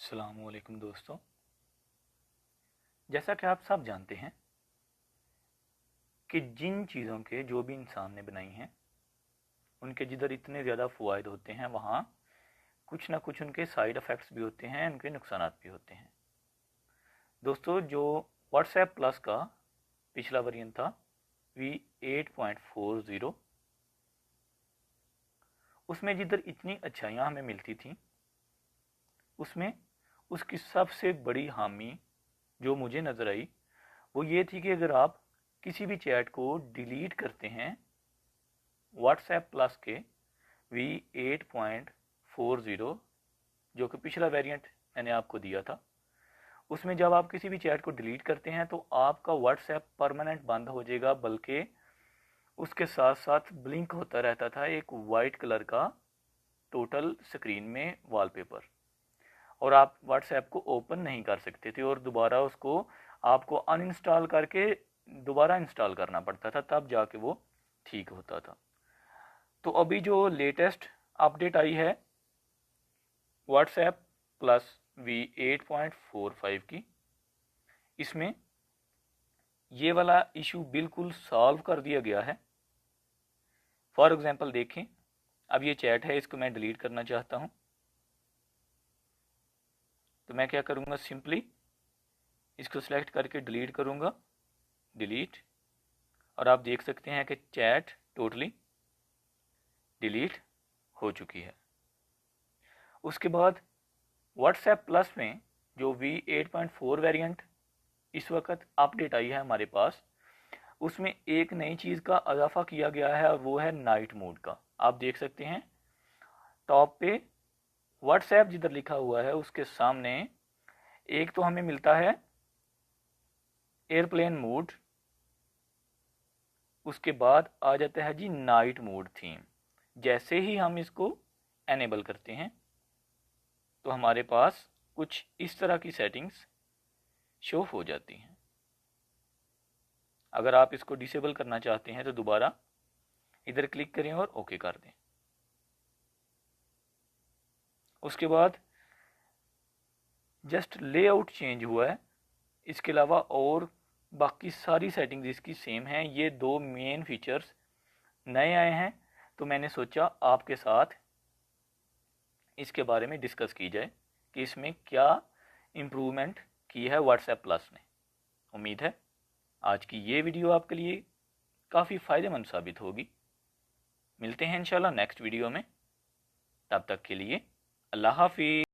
अस्सलामुअलैकुम दोस्तों, जैसा कि आप सब जानते हैं कि जिन चीज़ों के जो भी इंसान ने बनाई हैं उनके जिधर इतने ज़्यादा फ़वाइद होते हैं वहाँ कुछ ना कुछ उनके साइड इफ़ेक्ट्स भी होते हैं, उनके नुकसान भी होते हैं। दोस्तों, जो व्हाट्सएप प्लस का पिछला वर्जन था V8.40, उसमें जिधर इतनी अच्छाइयाँ हमें मिलती थी उसमें उसकी सबसे बड़ी हानि जो मुझे नज़र आई वो ये थी कि अगर आप किसी भी चैट को डिलीट करते हैं व्हाट्सएप प्लस के V8.40 जो कि पिछला वेरिएंट मैंने आपको दिया था, उसमें जब आप किसी भी चैट को डिलीट करते हैं तो आपका व्हाट्सएप परमानेंट बंद हो जाएगा, बल्कि उसके साथ साथ ब्लिंक होता रहता था एक वाइट कलर का टोटल स्क्रीन में वॉलपेपर, और आप व्हाट्सएप को ओपन नहीं कर सकते थे और दोबारा उसको आपको अनइंस्टॉल करके दोबारा इंस्टॉल करना पड़ता था, तब जाके वो ठीक होता था। तो अभी जो लेटेस्ट अपडेट आई है व्हाट्सएप प्लस V8.45 की, इसमें ये वाला इशू बिल्कुल सॉल्व कर दिया गया है। फॉर एग्जांपल देखें, अब ये चैट है, इसको मैं डिलीट करना चाहता हूँ तो मैं क्या करूँगा, सिंपली इसको सिलेक्ट करके डिलीट करूँगा, डिलीट, और आप देख सकते हैं कि चैट टोटली डिलीट हो चुकी है। उसके बाद व्हाट्सएप प्लस में जो V8.4 वेरिएंट इस वक्त अपडेट आई है हमारे पास, उसमें एक नई चीज़ का इजाफा किया गया है और वो है नाइट मोड का। आप देख सकते हैं टॉप पे व्हाट्सएप जिधर लिखा हुआ है उसके सामने एक तो हमें मिलता है एयरप्लेन मोड, उसके बाद आ जाता है जी नाइट मोड थीम। जैसे ही हम इसको एनेबल करते हैं तो हमारे पास कुछ इस तरह की सेटिंग्स शो हो जाती हैं। अगर आप इसको डिसेबल करना चाहते हैं तो दोबारा इधर क्लिक करें और ओके कर दें। उसके बाद जस्ट लेआउट चेंज हुआ है, इसके अलावा और बाकी सारी सेटिंग्स इसकी सेम हैं। ये दो मेन फीचर्स नए आए हैं, तो मैंने सोचा आपके साथ इसके बारे में डिस्कस की जाए कि इसमें क्या इम्प्रूवमेंट की है व्हाट्सएप प्लस ने। उम्मीद है आज की ये वीडियो आपके लिए काफ़ी फ़ायदेमंद साबित होगी। मिलते हैं इंशाल्लाह नेक्स्ट वीडियो में, तब तक के लिए अल्लाह हाफिज़।